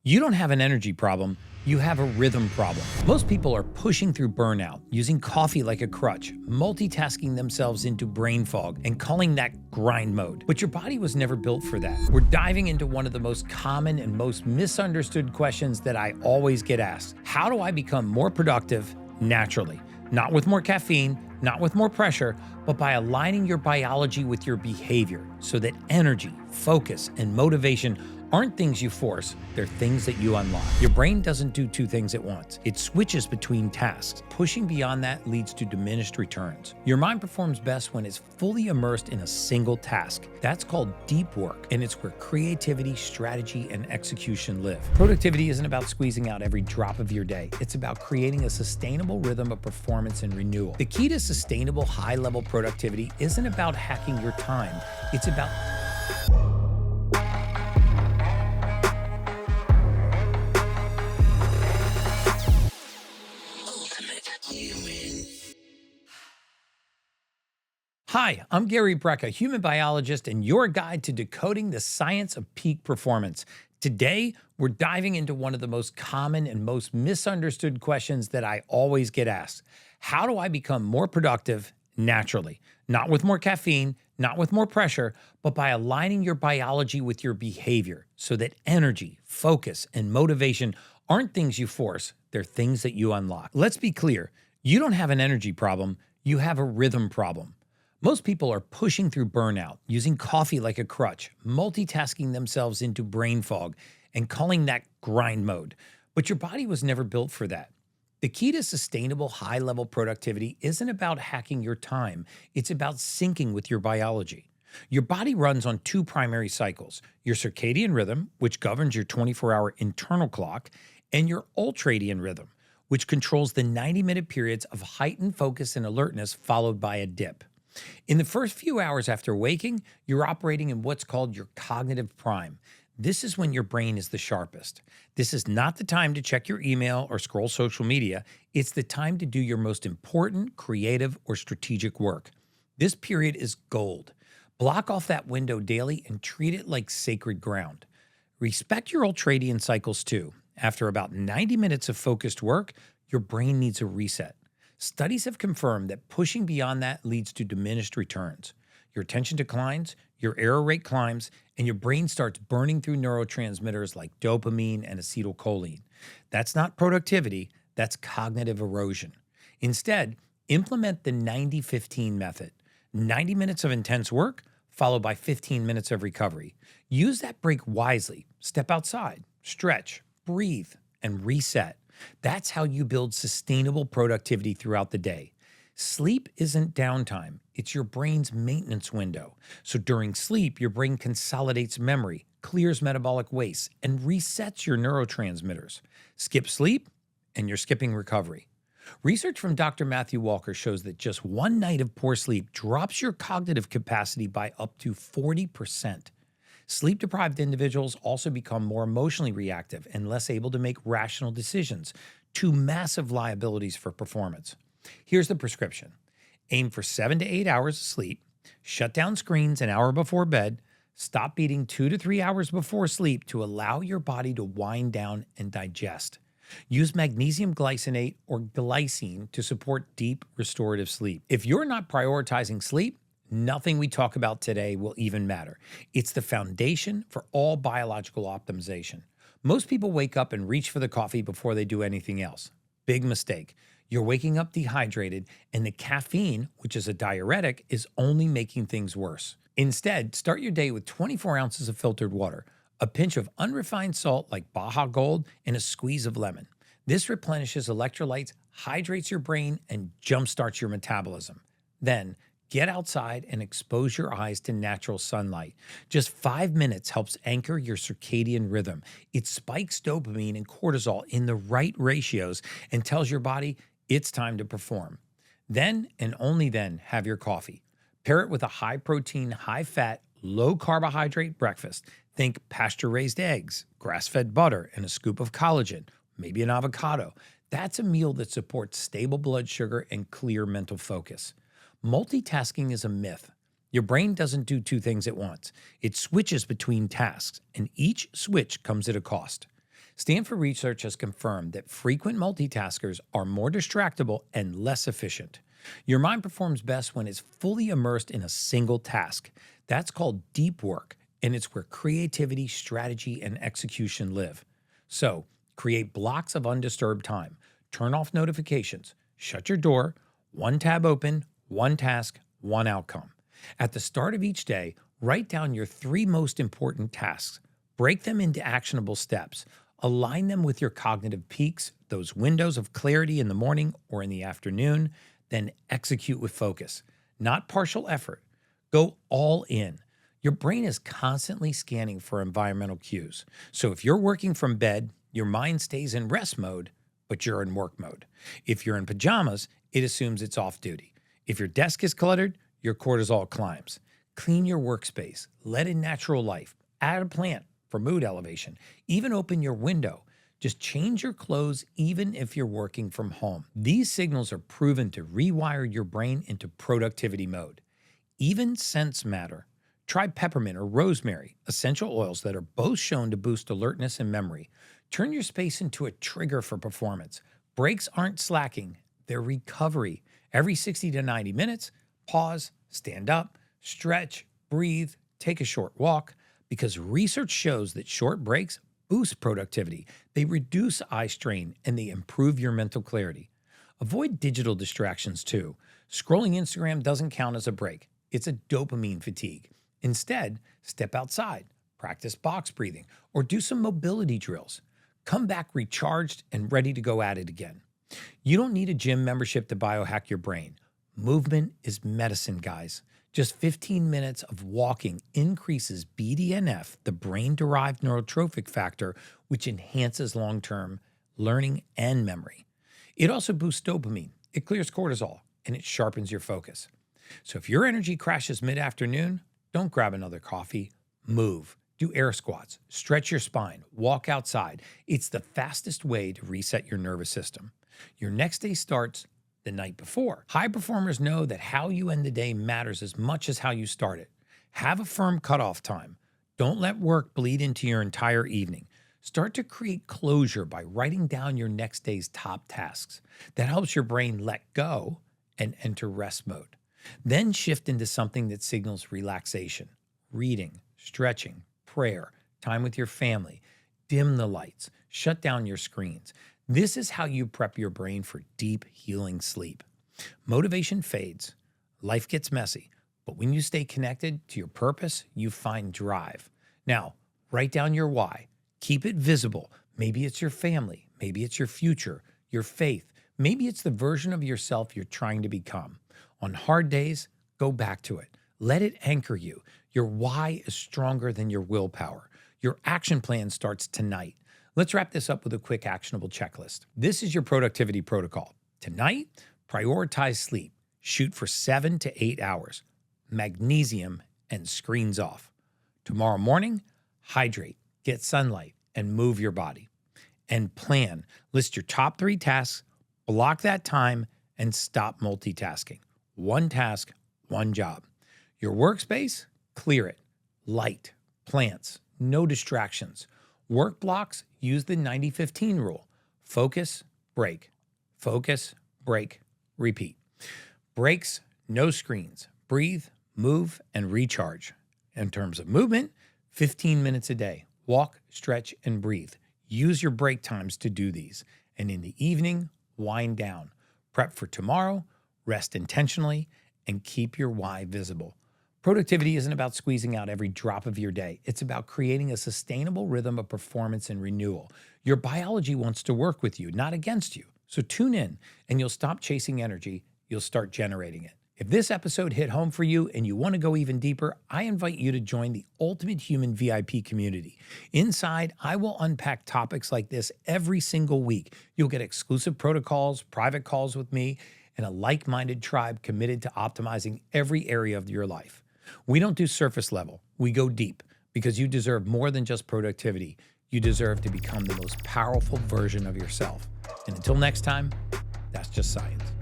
You don't have an energy problem, you have a rhythm problem. Most people are pushing through burnout, using coffee like a crutch, multitasking themselves into brain fog, and calling that grind mode. But your body was never built for that. We're diving into one of the most common and most misunderstood questions that I always get asked. How do I become more productive naturally? Not with more caffeine, not with more pressure, but by aligning your biology with your behavior so that energy, focus, and motivation aren't things you force, they're things that you unlock. Your brain doesn't do two things at once. It switches between tasks. Pushing beyond that leads to diminished returns. Your mind performs best when it's fully immersed in a single task. That's called deep work, and it's where creativity, strategy, and execution live. Productivity isn't about squeezing out every drop of your day. It's about creating a sustainable rhythm of performance and renewal. The key to sustainable, high-level productivity isn't about hacking your time. It's about Hi, I'm Gary Brecka, human biologist, and your guide to decoding the science of peak performance. Today, we're diving into one of the most common and most misunderstood questions that I always get asked. How do I become more productive naturally? Not with more caffeine, not with more pressure, but by aligning your biology with your behavior so that energy, focus, and motivation aren't things you force, they're things that you unlock. Let's be clear, you don't have an energy problem, you have a rhythm problem. Most people are pushing through burnout, using coffee like a crutch, multitasking themselves into brain fog, and calling that grind mode. But your body was never built for that. The key to sustainable, high-level productivity isn't about hacking your time. It's about syncing with your biology. Your body runs on two primary cycles, your circadian rhythm, which governs your 24-hour internal clock, and your ultradian rhythm, which controls the 90-minute periods of heightened focus and alertness followed by a dip. In the first few hours after waking, you're operating in what's called your cognitive prime. This is when your brain is the sharpest. This is not the time to check your email or scroll social media. It's the time to do your most important, creative, or strategic work. This period is gold. Block off that window daily and treat it like sacred ground. Respect your ultradian cycles too. After about 90 minutes of focused work, your brain needs a reset. Studies have confirmed that pushing beyond that leads to diminished returns. Your attention declines, your error rate climbs, and your brain starts burning through neurotransmitters like dopamine and acetylcholine. That's not productivity, that's cognitive erosion. Instead, implement the 90-15 method. 90 minutes of intense work, followed by 15 minutes of recovery. Use that break wisely. Step outside, stretch, breathe, and reset. That's how you build sustainable productivity throughout the day. Sleep isn't downtime, it's your brain's maintenance window. So during sleep, your brain consolidates memory, clears metabolic waste, and resets your neurotransmitters. Skip sleep, and you're skipping recovery. Research from Dr. Matthew Walker shows that just one night of poor sleep drops your cognitive capacity by up to 40%. Sleep-deprived individuals also become more emotionally reactive and less able to make rational decisions, two massive liabilities for performance. Here's the prescription. Aim for 7 to 8 hours of sleep, shut down screens an hour before bed, stop eating 2 to 3 hours before sleep to allow your body to wind down and digest. Use magnesium glycinate or glycine to support deep restorative sleep. If you're not prioritizing sleep, nothing we talk about today will even matter. It's the foundation for all biological optimization. Most people wake up and reach for the coffee before they do anything else. Big mistake. You're waking up dehydrated, and the caffeine, which is a diuretic, is only making things worse. Instead, start your day with 24 ounces of filtered water, a pinch of unrefined salt like Baja Gold, and a squeeze of lemon. This replenishes electrolytes, hydrates your brain, and jumpstarts your metabolism. Then, get outside and expose your eyes to natural sunlight. Just 5 minutes helps anchor your circadian rhythm. It spikes dopamine and cortisol in the right ratios and tells your body it's time to perform. Then and only then have your coffee. Pair it with a high-protein, high-fat, low-carbohydrate breakfast. Think pasture-raised eggs, grass-fed butter, and a scoop of collagen, maybe an avocado. That's a meal that supports stable blood sugar and clear mental focus. Multitasking is a myth. Your brain doesn't do two things at once. It switches between tasks, and each switch comes at a cost. Stanford research has confirmed that frequent multitaskers are more distractible and less efficient. Your mind performs best when it's fully immersed in a single task. That's called deep work, and it's where creativity, strategy, and execution live. So, create blocks of undisturbed time. Turn off notifications. Shut your door. One tab open, one task, one outcome. At the start of each day, write down your 3 most important tasks. Break them into actionable steps. Align them with your cognitive peaks, those windows of clarity in the morning or in the afternoon. Then execute with focus, not partial effort. Go all in. Your brain is constantly scanning for environmental cues. So if you're working from bed, your mind stays in rest mode, but you're in work mode. If you're in pajamas, it assumes it's off duty. If your desk is cluttered, your cortisol climbs. Clean your workspace. Let in natural life. Add a plant for mood elevation. Even open your window. Just change your clothes even if you're working from home. These signals are proven to rewire your brain into productivity mode. Even scents matter. Try peppermint or rosemary, essential oils that are both shown to boost alertness and memory. Turn your space into a trigger for performance. Breaks aren't slacking, they're recovery. Every 60 to 90 minutes, pause, stand up, stretch, breathe, take a short walk, because research shows that short breaks boost productivity. They reduce eye strain and they improve your mental clarity. Avoid digital distractions too. Scrolling Instagram doesn't count as a break. It's a dopamine fatigue. Instead, step outside, practice box breathing, or do some mobility drills. Come back recharged and ready to go at it again. You don't need a gym membership to biohack your brain. Movement is medicine, guys. Just 15 minutes of walking increases BDNF, the brain-derived neurotrophic factor, which enhances long-term learning and memory. It also boosts dopamine, it clears cortisol, and it sharpens your focus. So if your energy crashes mid-afternoon, don't grab another coffee. Move. Do air squats. Stretch your spine. Walk outside. It's the fastest way to reset your nervous system. Your next day starts the night before. High performers know that how you end the day matters as much as how you start it. Have a firm cutoff time. Don't let work bleed into your entire evening. Start to create closure by writing down your next day's top tasks. That helps your brain let go and enter rest mode. Then shift into something that signals relaxation, reading, stretching, prayer, time with your family. Dim the lights, shut down your screens. This is how you prep your brain for deep, healing sleep. Motivation fades, life gets messy, but when you stay connected to your purpose, you find drive. Now, write down your why. Keep it visible. Maybe it's your family, maybe it's your future, your faith, maybe it's the version of yourself you're trying to become. On hard days, go back to it. Let it anchor you. Your why is stronger than your willpower. Your action plan starts tonight. Let's wrap this up with a quick actionable checklist. This is your productivity protocol. Tonight, prioritize sleep. Shoot for 7 to 8 hours. Magnesium and screens off. Tomorrow morning, hydrate, get sunlight, and move your body. And plan. List your top 3 tasks, block that time, and stop multitasking. One task, one job. Your workspace, clear it. Light, plants, no distractions. Work blocks, use the 90-15 rule. Focus, break. Focus, break, repeat. Breaks, no screens. Breathe, move, and recharge. In terms of movement, 15 minutes a day. Walk, stretch, and breathe. Use your break times to do these. And in the evening, wind down. Prep for tomorrow, rest intentionally, and keep your why visible. Productivity isn't about squeezing out every drop of your day. It's about creating a sustainable rhythm of performance and renewal. Your biology wants to work with you, not against you. So tune in, and you'll stop chasing energy. You'll start generating it. If this episode hit home for you and you want to go even deeper, I invite you to join the Ultimate Human VIP community. Inside, I will unpack topics like this every single week. You'll get exclusive protocols, private calls with me, and a like-minded tribe committed to optimizing every area of your life. We don't do surface level. We go deep because you deserve more than just productivity. You deserve to become the most powerful version of yourself. And until next time, that's just science.